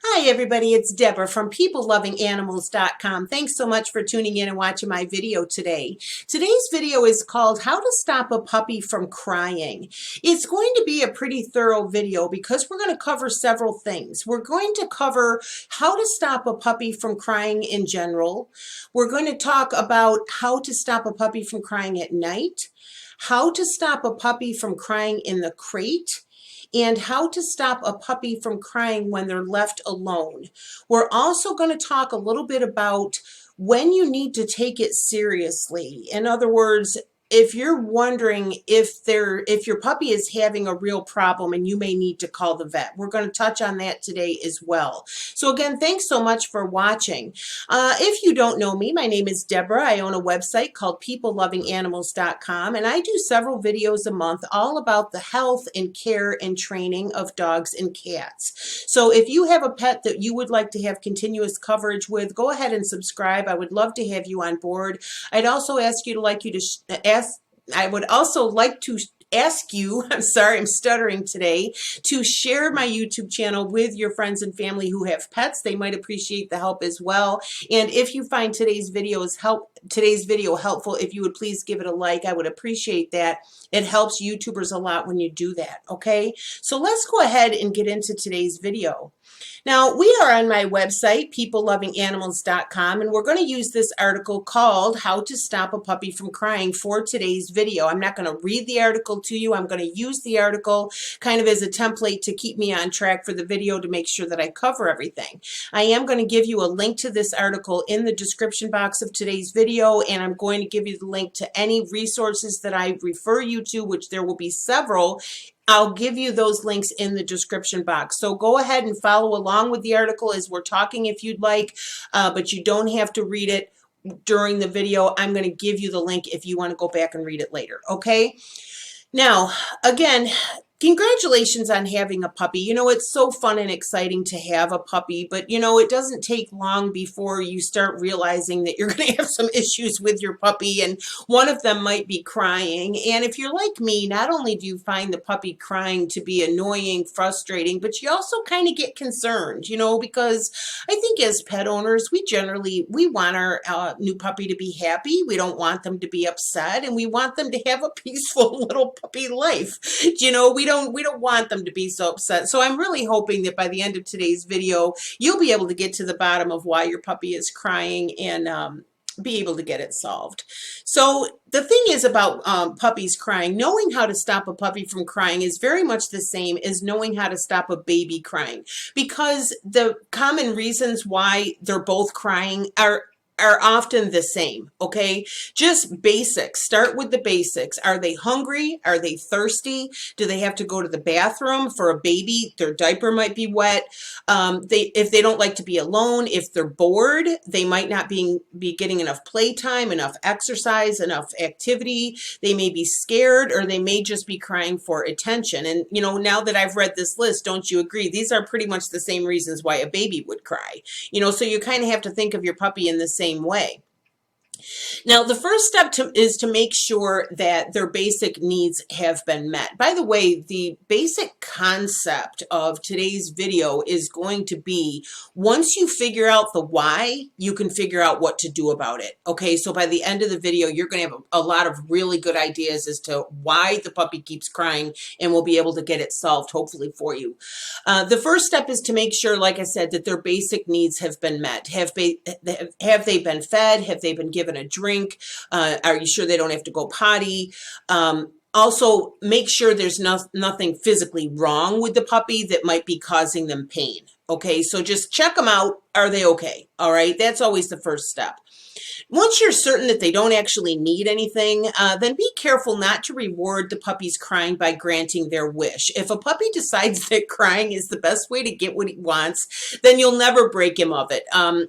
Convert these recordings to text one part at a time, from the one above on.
Hi everybody, it's Deborah from PeopleLovingAnimals.com. Thanks so much for tuning in and watching my video today. Today's video is called How to Stop a Puppy from Crying. It's going to be a pretty thorough video because we're going to cover several things. We're going to cover how to stop a puppy from crying in general. We're going to talk about how to stop a puppy from crying at night, how to stop a puppy from crying in the crate, and how to stop a puppy from crying when they're left alone. We're also going to talk a little bit about when you need to take it seriously. In other words, if you're wondering if your puppy is having a real problem and you may need to call the vet, we're going to touch on that today as well. So again, thanks so much for watching. If you don't know me, my name is Deborah. I own a website called PeopleLovingAnimals.com, and I do several videos a month all about the health and care and training of dogs and cats. So if you have a pet that you would like to have continuous coverage with, go ahead and subscribe. I would love to have you on board. I'd also ask you to I would also like to ask you, I'm sorry, I'm stuttering today, to share my YouTube channel with your friends and family who have pets. They might appreciate the help as well. And if you find today's video helpful, if you would please give it a like, I would appreciate that. It helps YouTubers a lot when you do that, okay? So let's go ahead and get into today's video. Now, we are on my website, PeopleLovingAnimals.com, and we're going to use this article called How to Stop a Puppy from Crying for today's video. I'm not going to read the article to you. I'm going to use the article kind of as a template to keep me on track for the video to make sure that I cover everything. I am going to give you a link to this article in the description box of today's video, and I'm going to give you the link to any resources that I refer you to, which there will be several. I'll give you those links in the description box. So go ahead and follow along with the article as we're talking if you'd like, but you don't have to read it during the video. I'm going to give you the link if you want to go back and read it later, okay? Now, again, congratulations on having a puppy. You know, it's so fun and exciting to have a puppy, but you know, it doesn't take long before you start realizing that you're going to have some issues with your puppy, and one of them might be crying. And if you're like me, not only do you find the puppy crying to be annoying, frustrating, but you also kind of get concerned, you know, because I think as pet owners, we want our new puppy to be happy. We don't want them to be upset, and we want them to have a peaceful little puppy life. You know, we don't want them to be so upset. So I'm really hoping that by the end of today's video, you'll be able to get to the bottom of why your puppy is crying and be able to get it solved. So the thing is about puppies crying, knowing how to stop a puppy from crying is very much the same as knowing how to stop a baby crying, because the common reasons why they're both crying are often the same, okay? Just basics. Start with the basics. Are they hungry? Are they thirsty? Do they have to go to the bathroom? For a baby, their diaper might be wet. If they don't like to be alone, if they're bored, they might not be getting enough playtime, enough exercise, enough activity. They may be scared, or they may just be crying for attention. And, you know, now that I've read this list, don't you agree? These are pretty much the same reasons why a baby would cry. You know, so you kind of have to think of your puppy in the same way. Now, the first step is to make sure that their basic needs have been met. By the way, the basic concept of today's video is going to be, once you figure out the why, you can figure out what to do about it. Okay, so by the end of the video, you're going to have a lot of really good ideas as to why the puppy keeps crying, and we'll be able to get it solved, hopefully, for you. The first step is to make sure, like I said, that their basic needs have been met. Have they been fed? Have they been given a drink? Are you sure they don't have to go potty? Also, make sure there's nothing physically wrong with the puppy that might be causing them pain. Okay, so just check them out. Are they okay? All right, that's always the first step. Once you're certain that they don't actually need anything, then be careful not to reward the puppy's crying by granting their wish. If a puppy decides that crying is the best way to get what he wants, then you'll never break him of it.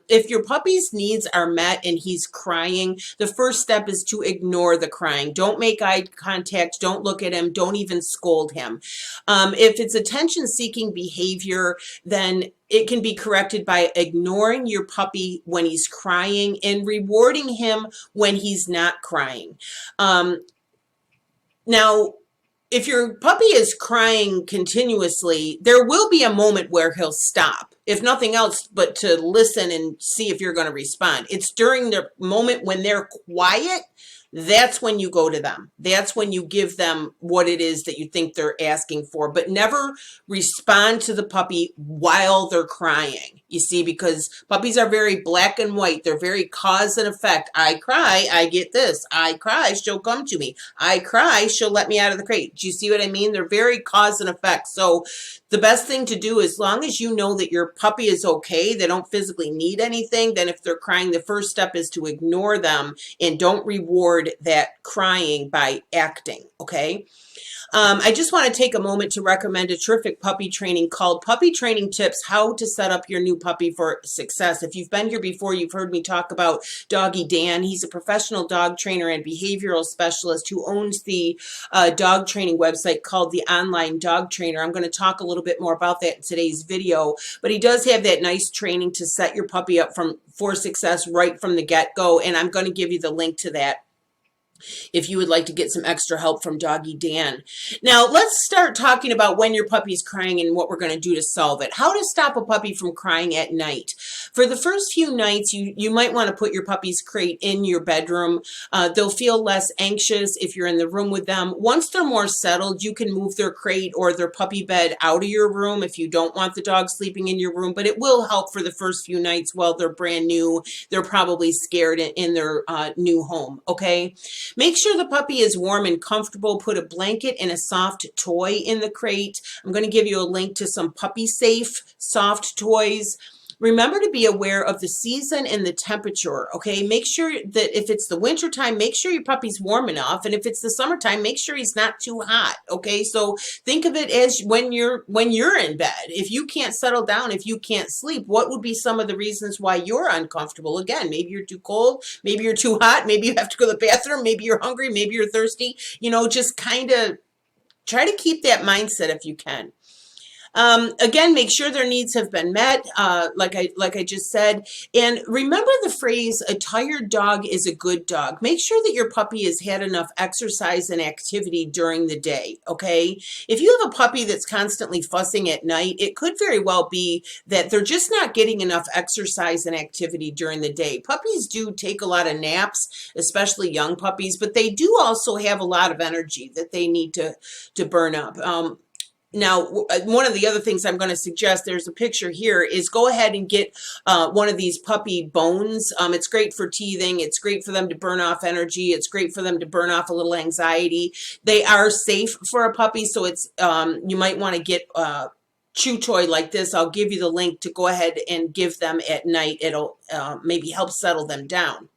If your puppy's needs are met and he's crying, the first step is to ignore the crying. Don't make eye contact. Don't look at him. Don't even scold him. If it's attention-seeking behavior, then it can be corrected by ignoring your puppy when he's crying and rewarding him when he's not crying. Now, if your puppy is crying continuously, there will be a moment where he'll stop, if nothing else, but to listen and see if you're going to respond. It's during the moment when they're quiet. That's when you go to them. That's when you give them what it is that you think they're asking for, but never respond to the puppy while they're crying. You see, because puppies are very black and white. They're very cause and effect. I cry, I get this. I cry, she'll come to me. I cry, she'll let me out of the crate. Do you see what I mean? They're very cause and effect. So the best thing to do, as long as you know that your puppy is okay, they don't physically need anything, then if they're crying, the first step is to ignore them and don't reward that crying by acting, okay? I just want to take a moment to recommend a terrific puppy training called Puppy Training Tips, How to Set Up Your New Puppy for Success. If you've been here before, you've heard me talk about Doggy Dan. He's a professional dog trainer and behavioral specialist who owns the dog training website called The Online Dog Trainer. I'm going to talk a little bit more about that in today's video, but he does have that nice training to set your puppy up for success right from the get-go, and I'm going to give you the link to that if you would like to get some extra help from Doggy Dan. Now, let's start talking about when your puppy's crying and what we're going to do to solve it. How to stop a puppy from crying at night. For the first few nights, you might want to put your puppy's crate in your bedroom. They'll feel less anxious if you're in the room with them. Once they're more settled, you can move their crate or their puppy bed out of your room if you don't want the dog sleeping in your room, but it will help for the first few nights while they're brand new. They're probably scared in their new home, okay? Make sure the puppy is warm and comfortable. Put a blanket and a soft toy in the crate. I'm going to give you a link to some puppy safe soft toys. Remember to be aware of the season and the temperature, okay? Make sure that if it's the winter time, make sure your puppy's warm enough. And if it's the summertime, make sure he's not too hot, okay? So think of it as when you're in bed. If you can't settle down, if you can't sleep, what would be some of the reasons why you're uncomfortable? Again, maybe you're too cold, maybe you're too hot, maybe you have to go to the bathroom, maybe you're hungry, maybe you're thirsty. You know, just kind of try to keep that mindset if you can. Again, make sure their needs have been met, like I just said. And remember the phrase, a tired dog is a good dog. Make sure that your puppy has had enough exercise and activity during the day, okay? If you have a puppy that's constantly fussing at night, it could very well be that they're just not getting enough exercise and activity during the day. Puppies do take a lot of naps, especially young puppies, but they do also have a lot of energy that they need to burn up. Now, one of the other things I'm going to suggest, there's a picture here, is go ahead and get one of these puppy bones. It's great for teething. It's great for them to burn off energy. It's great for them to burn off a little anxiety. They are safe for a puppy, so it's you might want to get a chew toy like this. I'll give you the link to go ahead and give them at night. It'll maybe help settle them down.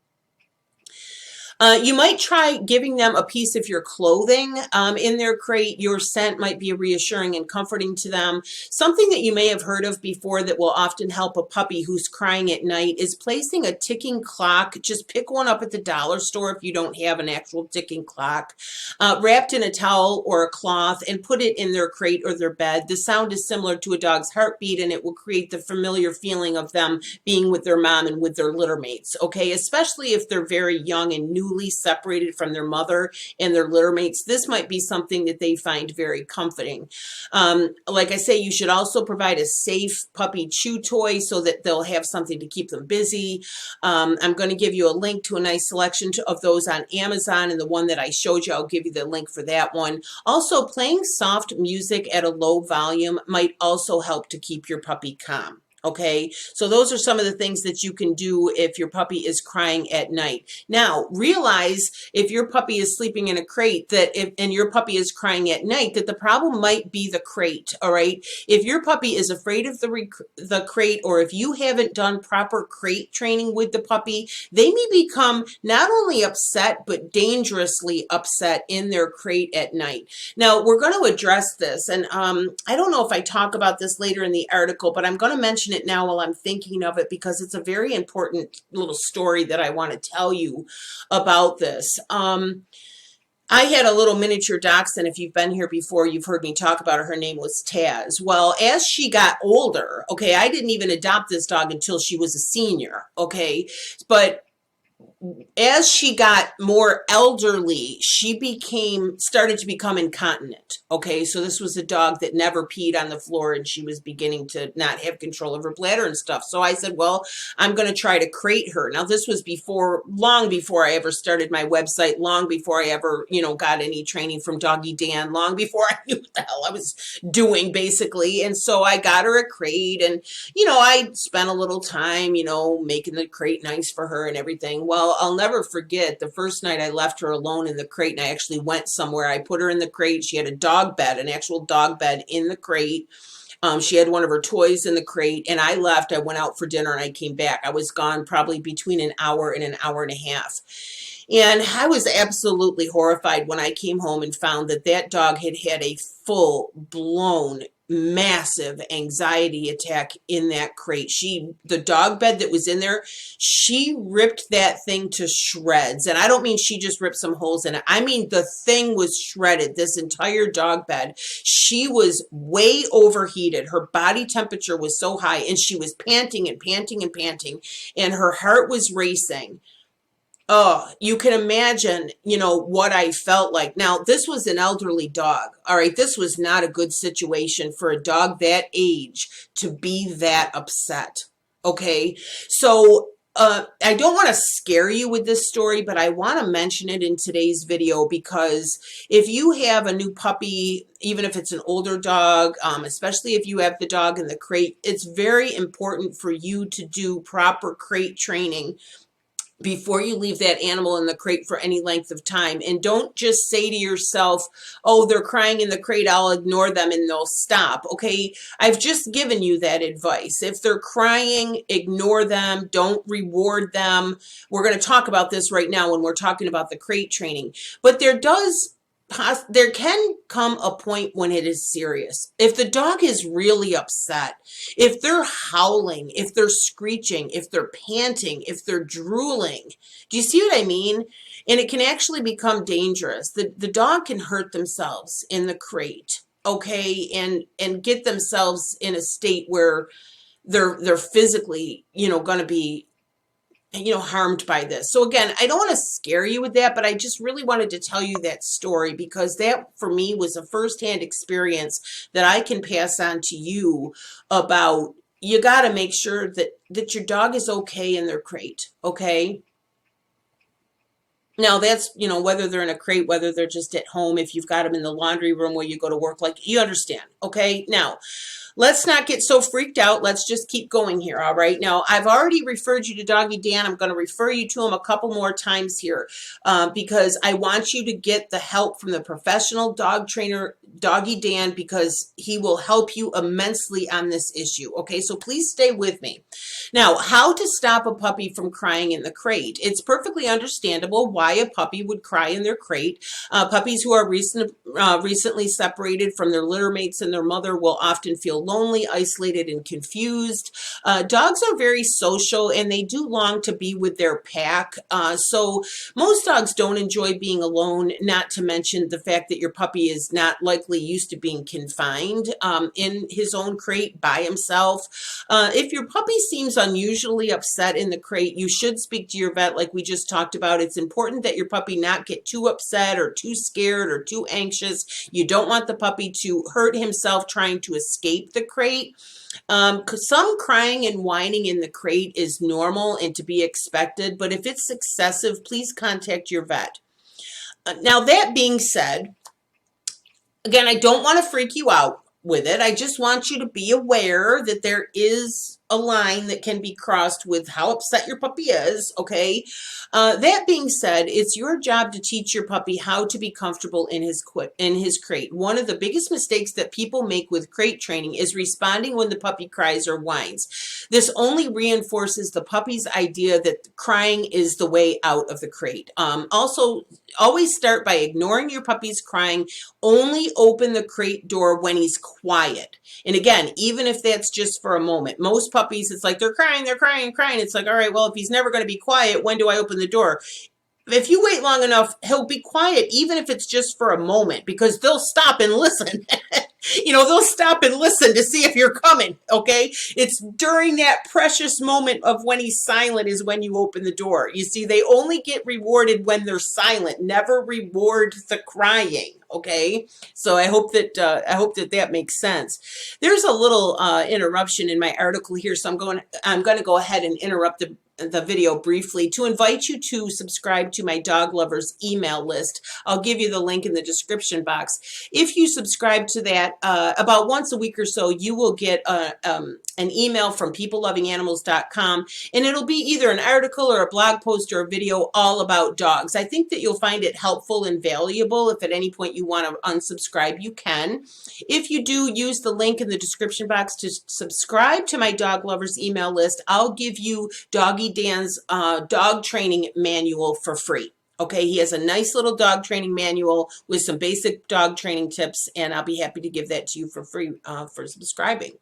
You might try giving them a piece of your clothing in their crate. Your scent might be reassuring and comforting to them. Something that you may have heard of before that will often help a puppy who's crying at night is placing a ticking clock. Just pick one up at the dollar store if you don't have an actual ticking clock, wrapped in a towel or a cloth, and put it in their crate or their bed. The sound is similar to a dog's heartbeat, and it will create the familiar feeling of them being with their mom and with their litter mates, okay? Especially if they're very young and newly separated from their mother and their litter mates. This might be something that they find very comforting. Like I say, you should also provide a safe puppy chew toy so that they'll have something to keep them busy. I'm going to give you a link to a nice selection of those on Amazon, and the one that I showed you, I'll give you the link for that one. Also, playing soft music at a low volume might also help to keep your puppy calm. Okay, so those are some of the things that you can do if your puppy is crying at night. Now, realize if your puppy is sleeping in a crate and your puppy is crying at night, that the problem might be the crate, all right? If your puppy is afraid of the crate, or if you haven't done proper crate training with the puppy, they may become not only upset, but dangerously upset in their crate at night. Now, we're going to address this, and I don't know if I talk about this later in the article, but I'm going to mention it now while I'm thinking of it because it's a very important little story that I want to tell you about this. I had a little miniature dachshund. If you've been here before, you've heard me talk about her. Her name was Taz. Well, as she got older, okay, I didn't even adopt this dog until she was a senior, okay, but as she got more elderly, she started to become incontinent. Okay, so this was a dog that never peed on the floor, and she was beginning to not have control of her bladder and stuff. So I said, well, I'm going to try to crate her. Now, this was long before I ever started my website, long before I ever, got any training from Doggy Dan, long before I knew what the hell I was doing, basically. And so I got her a crate, and, I spent a little time, making the crate nice for her and everything. Well, I'll never forget the first night I left her alone in the crate, and I actually went somewhere. I put her in the crate. She had a dog bed, an actual dog bed in the crate. She had one of her toys in the crate, and I left. I went out for dinner, and I came back. I was gone probably between an hour and a half. And I was absolutely horrified when I came home and found that that dog had had a full-blown massive anxiety attack in that crate. The dog bed that was in there, she ripped that thing to shreds. And I don't mean she just ripped some holes in it. I mean, the thing was shredded, this entire dog bed. She was way overheated. Her body temperature was so high, and she was panting and panting and panting, and her heart was racing. Oh, you can imagine, what I felt like. Now, this was an elderly dog. All right, this was not a good situation for a dog that age to be that upset. Okay, so I don't want to scare you with this story, but I want to mention it in today's video because if you have a new puppy, even if it's an older dog, especially if you have the dog in the crate, it's very important for you to do proper crate training before you leave that animal in the crate for any length of time. And don't just say to yourself, oh, they're crying in the crate, I'll ignore them and they'll stop. Okay, I've just given you that advice. If they're crying, ignore them, don't reward them. We're going to talk about this right now when we're talking about the crate training. But there can come a point when it is serious. If the dog is really upset, if they're howling, if they're screeching, if they're panting, if they're drooling, do you see what I mean? And it can actually become dangerous. The dog can hurt themselves in the crate, okay, and get themselves in a state where they're physically, going to be harmed by this. So again, I don't want to scare you with that, but I just really wanted to tell you that story because that for me was a firsthand experience that I can pass on to you about. You got to make sure that your dog is okay in their crate, okay? Now that's, whether they're in a crate, whether they're just at home, if you've got them in the laundry room where you go to work, like you understand, okay? Now, let's not get so freaked out. Let's just keep going here, all right? Now, I've already referred you to Doggy Dan. I'm going to refer you to him a couple more times here because I want you to get the help from the professional dog trainer, Doggy Dan, because he will help you immensely on this issue, okay? So please stay with me. Now, how to stop a puppy from crying in the crate. It's perfectly understandable why a puppy would cry in their crate. Puppies who are recently separated from their litter mates and their mother will often feel lonely, isolated, and confused. Dogs are very social and they do long to be with their pack. So most dogs don't enjoy being alone, not to mention the fact that your puppy is not likely used to being confined in his own crate by himself. If your puppy seems unusually upset in the crate, you should speak to your vet like we just talked about. It's important that your puppy not get too upset or too scared or too anxious. You don't want the puppy to hurt himself trying to escape the crate. Some crying and whining in the crate is normal and to be expected, but if it's excessive, please contact your vet. Now, that being said, again, I don't want to freak you out with it. I just want you to be aware that there is a line that can be crossed with how upset your puppy is, okay? That being said, it's your job to teach your puppy how to be comfortable in his crate. One of the biggest mistakes that people make with crate training is responding when the puppy cries or whines. This only reinforces the puppy's idea that crying is the way out of the crate. Also, always start by ignoring your puppy's crying. Only open the crate door when he's quiet. And again, even if that's just for a moment, most puppies, it's like they're crying. It's like, all right, well, if he's never going to be quiet, when do I open the door? If you wait long enough, he'll be quiet, even if it's just for a moment, because they'll stop and listen. You know, they'll stop and listen to see if you're coming, okay? It's during that precious moment of when he's silent is when you open the door. You see, they only get rewarded when they're silent, never reward the crying, okay? So I hope that that makes sense. There's a little interruption in my article here, so I'm going to go ahead and interrupt the video briefly to invite you to subscribe to my dog lovers email list. I'll give you the link in the description box. If you subscribe to that, about once a week or so, you will get an email from peoplelovinganimals.com, and it'll be either an article or a blog post or a video all about dogs. I think that you'll find it helpful and valuable. If at any point you want to unsubscribe, you can. If you do, use the link in the description box to subscribe to my dog lovers email list. I'll give you Doggy Dan's dog training manual for free. Okay, he has a nice little dog training manual with some basic dog training tips, and I'll be happy to give that to you for free for subscribing.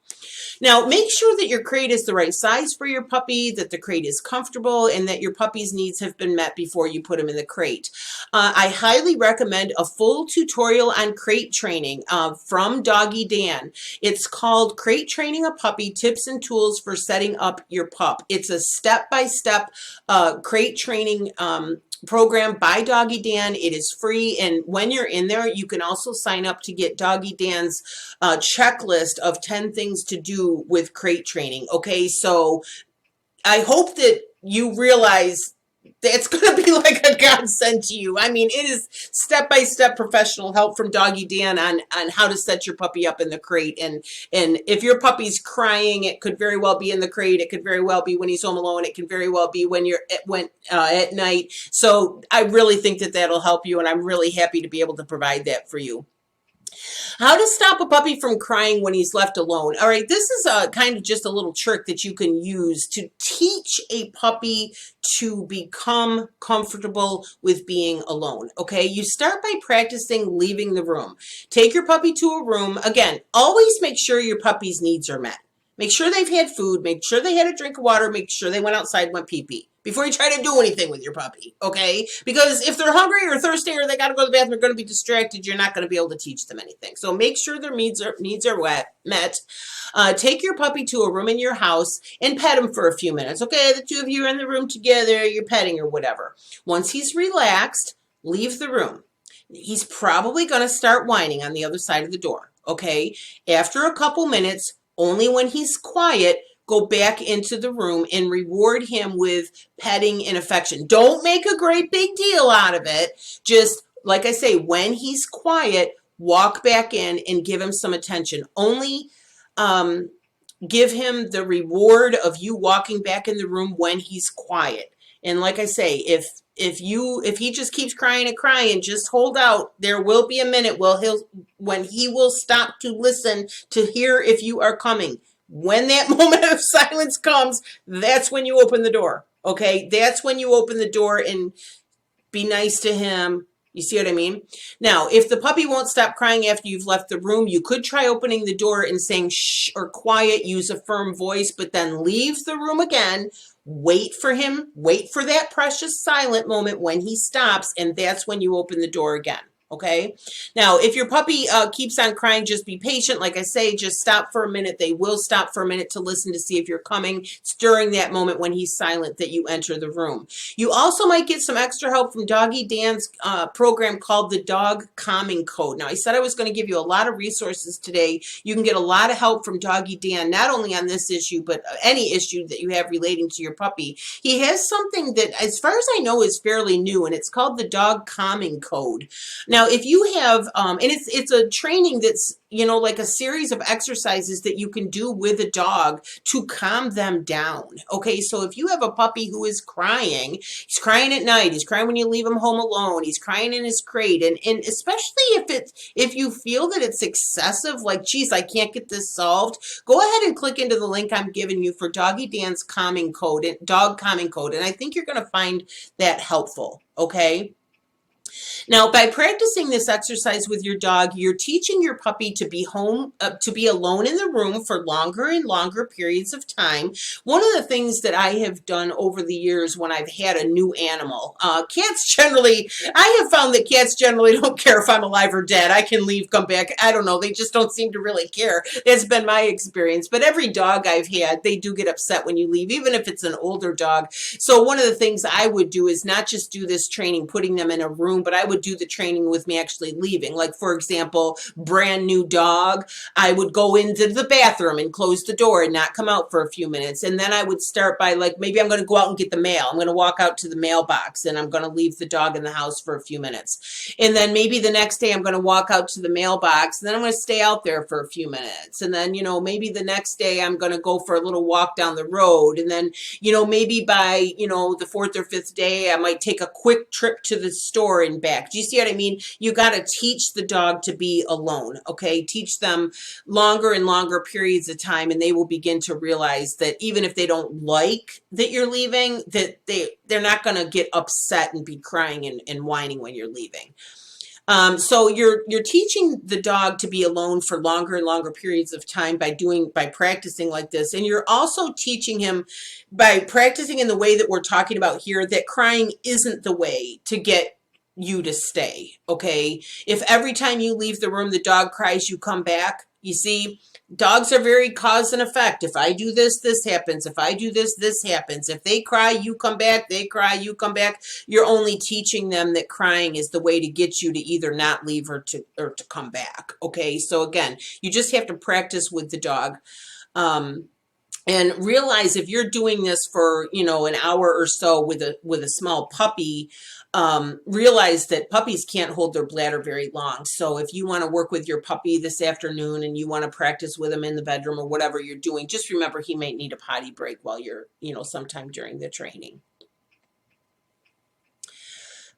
Now, make sure that your crate is the right size for your puppy, that the crate is comfortable, and that your puppy's needs have been met before you put him in the crate. I highly recommend a full tutorial on crate training from Doggy Dan. It's called Crate Training a Puppy, Tips and Tools for Setting Up Your Pup. It's a step-by-step crate training program by Doggy Dan. It is free, and when you're in there, you can also sign up to get Doggy Dan's checklist of 10 things to do with crate training. Okay, so I hope that you realize that's going to be like a godsend to you. I mean, it is step-by-step professional help from Doggy Dan on how to set your puppy up in the crate. And if your puppy's crying, it could very well be in the crate. It could very well be when he's home alone. It could very well be when you're at night. So I really think that that'll help you, and I'm really happy to be able to provide that for you. How to stop a puppy from crying when he's left alone. All right, this is kind of just a little trick that you can use to teach a puppy to become comfortable with being alone. Okay, you start by practicing leaving the room. Take your puppy to a room. Again, always make sure your puppy's needs are met. Make sure they've had food. Make sure they had a drink of water. Make sure they went outside, went pee-pee before you try to do anything with your puppy, okay? Because if they're hungry or thirsty or they got to go to the bathroom, they're going to be distracted, you're not going to be able to teach them anything. So make sure their needs are met. Take your puppy to a room in your house and pet him for a few minutes. Okay, the two of you are in the room together, you're petting or whatever. Once he's relaxed, leave the room. He's probably going to start whining on the other side of the door, okay? After a couple minutes, only when he's quiet, go back into the room and reward him with petting and affection. Don't make a great big deal out of it. Just, like I say, when he's quiet, walk back in and give him some attention. Only give him the reward of you walking back in the room when he's quiet. And like I say, if he just keeps crying and crying, just hold out. There will be a minute when he will stop to listen to hear if you are coming. When that moment of silence comes, that's when you open the door, okay? That's when you open the door and be nice to him. You see what I mean? Now, if the puppy won't stop crying after you've left the room, you could try opening the door and saying shh or quiet, use a firm voice, but then leave the room again. Wait for him, wait for that precious silent moment when he stops, and that's when you open the door again. Okay. Now, if your puppy keeps on crying, just be patient. Like I say, just stop for a minute. They will stop for a minute to listen to see if you're coming. It's during that moment when he's silent that you enter the room. You also might get some extra help from Doggy Dan's program called the Dog Calming Code. Now, I said I was going to give you a lot of resources today. You can get a lot of help from Doggy Dan, not only on this issue, but any issue that you have relating to your puppy. He has something that, as far as I know, is fairly new, and it's called the Dog Calming Code. Now, if you have, and it's a training that's, you know, like a series of exercises that you can do with a dog to calm them down. Okay, so if you have a puppy who is crying, he's crying at night, he's crying when you leave him home alone, he's crying in his crate, and especially if you feel that it's excessive, like, geez, I can't get this solved, go ahead and click into the link I'm giving you for Doggy Dan's calming code, Dog Calming Code, and I think you're going to find that helpful, okay? Now, by practicing this exercise with your dog, you're teaching your puppy to be home, to be alone in the room for longer and longer periods of time. One of the things that I have done over the years when I've had a new animal, cats generally, I have found that cats generally don't care if I'm alive or dead. I can leave, come back. I don't know. They just don't seem to really care. That's been my experience. But every dog I've had, they do get upset when you leave, even if it's an older dog. So one of the things I would do is not just do this training, putting them in a room, but I would do the training with me actually leaving. Like, for example, brand new dog, I would go into the bathroom and close the door and not come out for a few minutes. And then I would start by, like, maybe I'm going to go out and get the mail. I'm going to walk out to the mailbox and I'm going to leave the dog in the house for a few minutes. And then maybe the next day I'm going to walk out to the mailbox and then I'm going to stay out there for a few minutes. And then, maybe the next day I'm going to go for a little walk down the road. And then, maybe by, the fourth or fifth day, I might take a quick trip to the store and back. Do you see what I mean? You got to teach the dog to be alone, okay? Teach them longer and longer periods of time, and they will begin to realize that even if they don't like that you're leaving, that they're not going to get upset and be crying and whining when you're leaving. So you're teaching the dog to be alone for longer and longer periods of time by practicing like this. And you're also teaching him by practicing in the way that we're talking about here, that crying isn't the way to get you to stay. Okay. If every time you leave the room, the dog cries, you come back, you see, dogs are very cause and effect. If I do this, this happens. If I do this, this happens. If they cry, you come back. They cry, you come back. You're only teaching them that crying is the way to get you to either not leave or to come back. Okay. So again, you just have to practice with the dog. And realize if you're doing this for, an hour or so with a small puppy, realize that puppies can't hold their bladder very long. So if you want to work with your puppy this afternoon and you want to practice with him in the bedroom or whatever you're doing, just remember he might need a potty break while you're, sometime during the training.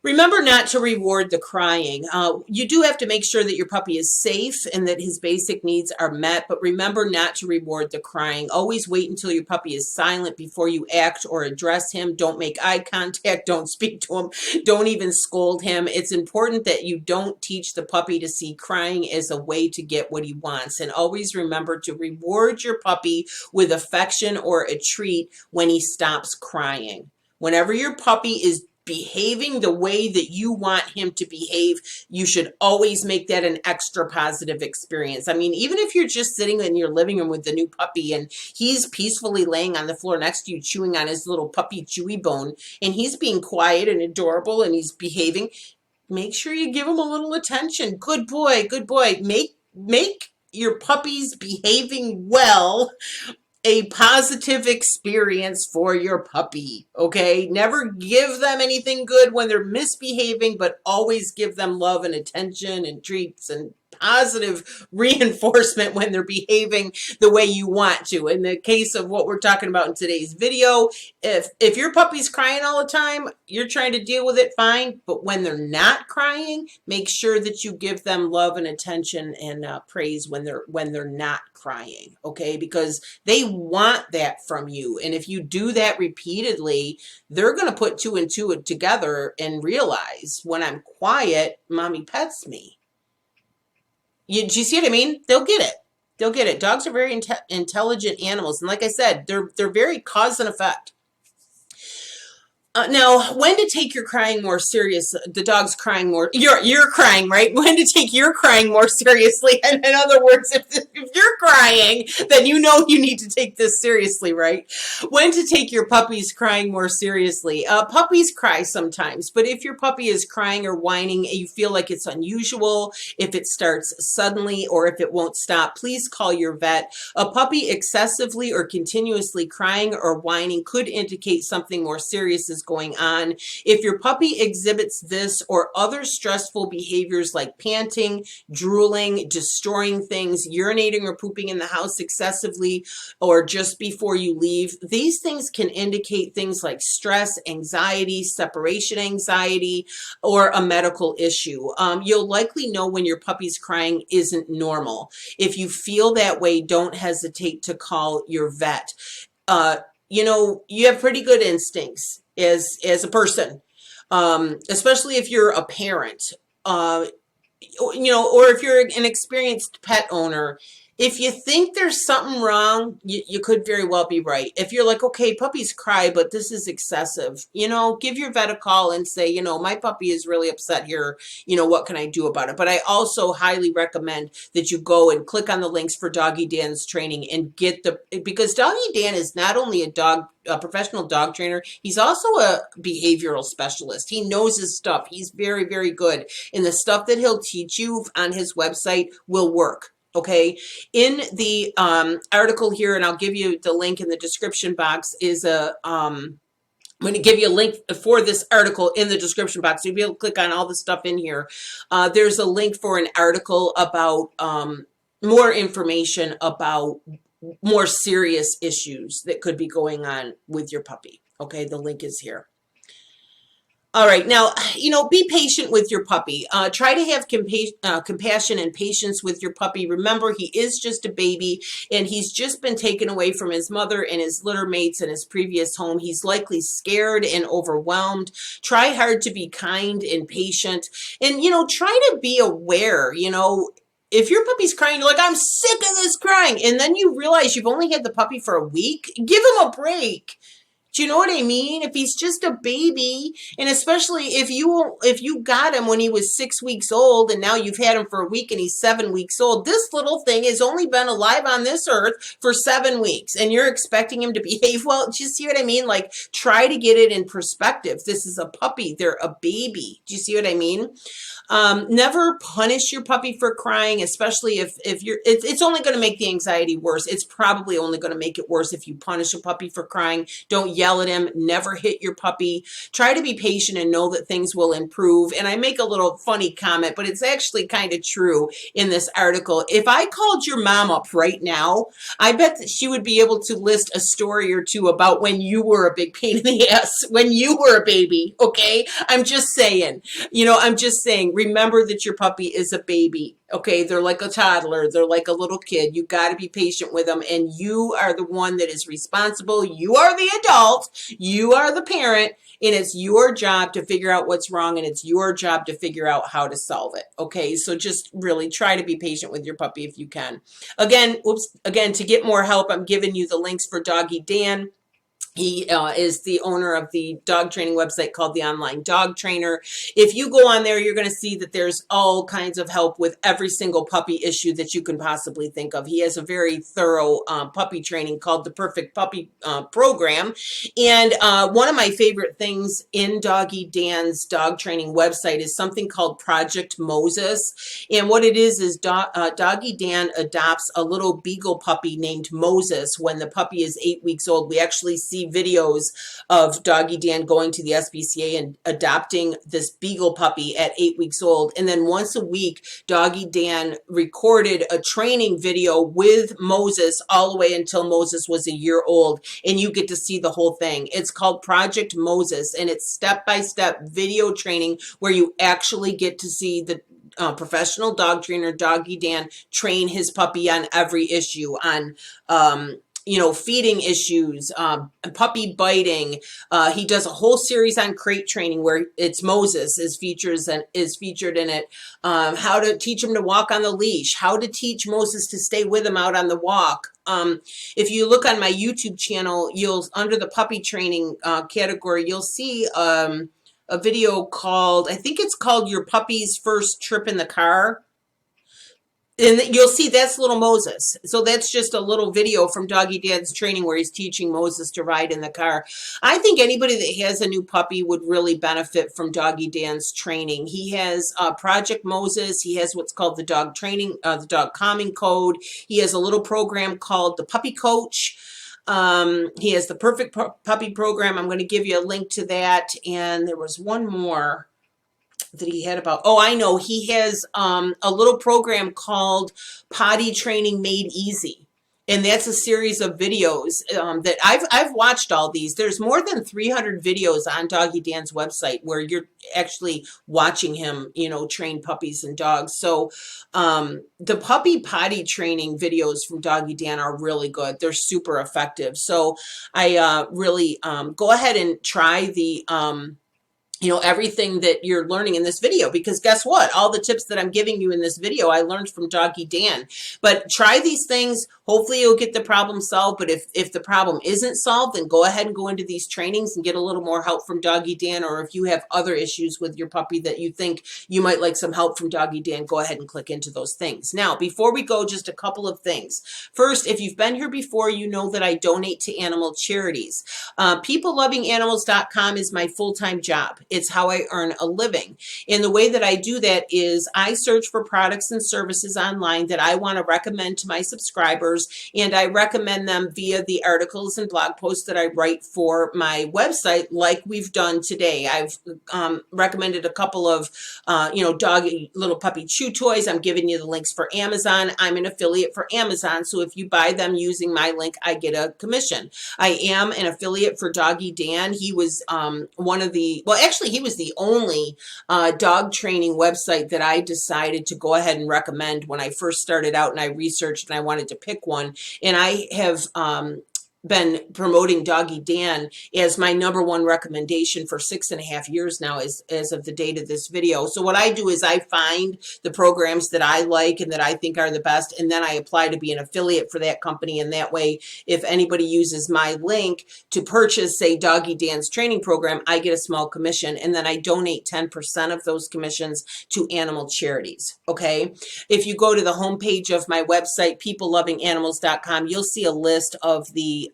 Remember not to reward the crying. You do have to make sure that your puppy is safe and that his basic needs are met, but remember not to reward the crying. Always wait until your puppy is silent before you act or address him. Don't make eye contact. Don't speak to him. Don't even scold him. It's important that you don't teach the puppy to see crying as a way to get what he wants. And always remember to reward your puppy with affection or a treat when he stops crying. Whenever your puppy is behaving the way that you want him to behave, you should always make that an extra positive experience. I mean, even if you're just sitting in your living room with the new puppy and he's peacefully laying on the floor next to you, chewing on his little puppy chewy bone, and he's being quiet and adorable and he's behaving, make sure you give him a little attention. Good boy, good boy. Make your puppies behaving well a positive experience for your puppy, okay? Never give them anything good when they're misbehaving, but always give them love and attention and treats and positive reinforcement when they're behaving the way you want to. In the case of what we're talking about in today's video, if your puppy's crying all the time, you're trying to deal with it, fine. But when they're not crying, make sure that you give them love and attention and praise when they're not crying, okay? Because they want that from you. And if you do that repeatedly, they're going to put two and two together and realize when I'm quiet, mommy pets me. Do you see what I mean? They'll get it. They'll get it. Dogs are very intelligent animals. And like I said, they're very cause and effect. Now, when to take your crying more serious, the dog's crying more, you're crying, right? When to take your crying more seriously. And in other words, if you're crying, then you know you need to take this seriously, right? When to take your puppy's crying more seriously. Puppies cry sometimes, but if your puppy is crying or whining and you feel like it's unusual, if it starts suddenly or if it won't stop, please call your vet. A puppy excessively or continuously crying or whining could indicate something more serious is going on. If your puppy exhibits this or other stressful behaviors like panting, drooling, destroying things, urinating or pooping in the house excessively, or just before you leave, these things can indicate things like stress, anxiety, separation anxiety, or a medical issue. You'll likely know when your puppy's crying isn't normal. If you feel that way, don't hesitate to call your vet. You have pretty good instincts as a person. especially if you're a parent. Or if you're an experienced pet owner, if you think there's something wrong, you could very well be right. If you're like, okay, puppies cry, but this is excessive, give your vet a call and say, my puppy is really upset here. What can I do about it? But I also highly recommend that you go and click on the links for Doggy Dan's training and because Doggy Dan is not only a professional dog trainer, he's also a behavioral specialist. He knows his stuff. He's very, very good. And the stuff that he'll teach you on his website will work. Okay. In the article here, and I'll give you the link in the description box, I'm going to give you a link for this article in the description box. So you'll be able to click on all the stuff in here. There's a link for an article about more information about more serious issues that could be going on with your puppy. Okay, the link is here. All right, now, be patient with your puppy. Try to have compassion and patience with your puppy. Remember, he is just a baby, and he's just been taken away from his mother and his litter mates in his previous home. He's likely scared and overwhelmed. Try hard to be kind and patient, and, try to be aware, if your puppy's crying, you're like, I'm sick of this crying, and then you realize you've only had the puppy for a week, give him a break. Do you know what I mean? If he's just a baby, and especially if you got him when he was 6 weeks old and now you've had him for a week and he's 7 weeks old, this little thing has only been alive on this earth for 7 weeks and you're expecting him to behave well. Do you see what I mean? Like, try to get it in perspective. This is a puppy. They're a baby. Do you see what I mean? Never punish your puppy for crying, especially if it's only going to make the anxiety worse. It's probably only going to make it worse if you punish a puppy for crying. Don't yell at him. Never hit your puppy. Try to be patient and know that things will improve. And I make a little funny comment, but it's actually kind of true in this article. If I called your mom up right now, I bet that she would be able to list a story or two about when you were a big pain in the ass, when you were a baby. Okay. I'm just saying, remember that your puppy is a baby. Okay, they're like a toddler. They're like a little kid. You got to be patient with them, and you are the one that is responsible. You are the adult. You are the parent, and it's your job to figure out what's wrong, and it's your job to figure out how to solve it. Okay, so just really try to be patient with your puppy if you can. Again, to get more help, I'm giving you the links for Doggy Dan. He is the owner of the dog training website called The Online Dog Trainer. If you go on there, you're going to see that there's all kinds of help with every single puppy issue that you can possibly think of. He has a very thorough puppy training called the Perfect Puppy Program. And one of my favorite things in Doggy Dan's dog training website is something called Project Moses. And what it is Doggy Dan adopts a little beagle puppy named Moses when the puppy is 8 weeks old. We actually see videos of Doggy Dan going to the SPCA and adopting this beagle puppy at 8 weeks old. And then once a week, Doggy Dan recorded a training video with Moses all the way until Moses was a year old. And you get to see the whole thing. It's called Project Moses, and it's step-by-step video training where you actually get to see the professional dog trainer, Doggy Dan, train his puppy on every issue, on feeding issues, puppy biting. He does a whole series on crate training where it's Moses is featured in it. How to teach him to walk on the leash, how to teach Moses to stay with him out on the walk. If you look on my YouTube channel, under the puppy training category, you'll see a video called, I think it's called Your Puppy's First Trip in the Car. And you'll see that's little Moses. So that's just a little video from Doggy Dan's training where he's teaching Moses to ride in the car. I think anybody that has a new puppy would really benefit from Doggy Dan's training. He has Project Moses. He has what's called the dog training, the dog calming code. He has a little program called the Puppy Coach. He has the Perfect Puppy Program. I'm going to give you a link to that. And there was one more that he had about, I know, he has a little program called Potty Training Made Easy. And that's a series of videos that I've watched all these. There's more than 300 videos on Doggy Dan's website where you're actually watching him, train puppies and dogs. So the puppy potty training videos from Doggy Dan are really good. They're super effective. So I really go ahead and try the everything that you're learning in this video, because guess what? All the tips that I'm giving you in this video, I learned from Doggy Dan. But try these things. Hopefully you'll get the problem solved. But if the problem isn't solved, then go ahead and go into these trainings and get a little more help from Doggy Dan. Or if you have other issues with your puppy that you think you might like some help from Doggy Dan, go ahead and click into those things. Now, before we go, just a couple of things. First, if you've been here before, you know that I donate to animal charities. PeopleLovingAnimals.com is my full-time job. It's how I earn a living. And the way that I do that is I search for products and services online that I want to recommend to my subscribers, and I recommend them via the articles and blog posts that I write for my website, like we've done today. I've recommended a couple of, doggy little puppy chew toys. I'm giving you the links for Amazon. I'm an affiliate for Amazon, so if you buy them using my link, I get a commission. I am an affiliate for Doggy Dan. He was he was the only dog training website that I decided to go ahead and recommend when I first started out, and I researched and I wanted to pick one. And I have been promoting Doggy Dan as my #1 recommendation for 6.5 years now, as of the date of this video. So what I do is I find the programs that I like and that I think are the best, and then I apply to be an affiliate for that company. And that way, if anybody uses my link to purchase, say, Doggy Dan's training program, I get a small commission, and then I donate 10% of those commissions to animal charities. Okay. If you go to the homepage of my website, PeopleLovingAnimals.com, you'll see a list of the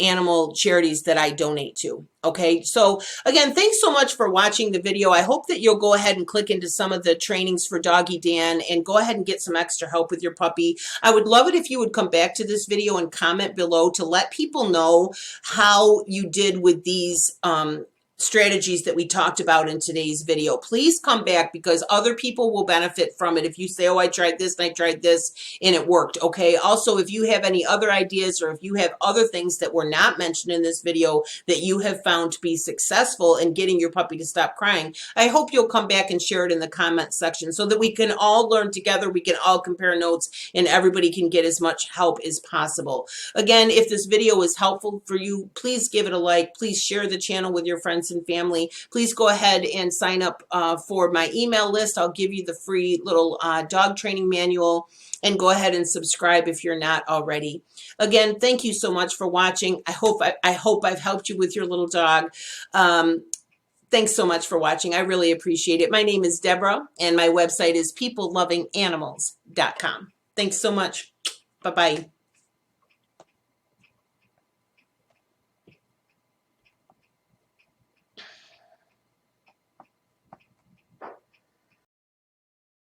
animal charities that I donate to. Okay, so again, thanks so much for watching the video. I hope that you'll go ahead and click into some of the trainings for Doggy Dan and go ahead and get some extra help with your puppy. I would love it if you would come back to this video and comment below to let people know how you did with these strategies that we talked about in today's video. Please come back, because other people will benefit from it if you say, oh, I tried this and I tried this and it worked. Okay. Also, if you have any other ideas, or if you have other things that were not mentioned in this video that you have found to be successful in getting your puppy to stop crying, I hope you'll come back and share it in the comment section so that we can all learn together. We can all compare notes and everybody can get as much help as possible. Again, if this video is helpful for you, please give it a like. Please share the channel with your friends and family. Please go ahead and sign up for my email list. I'll give you the free little dog training manual, and go ahead and subscribe if you're not already. Again, thank you so much for watching. I hope I've helped you with your little dog. Thanks so much for watching. I really appreciate it. My name is Deborah, and my website is PeopleLovingAnimals.com. Thanks so much. Bye-bye.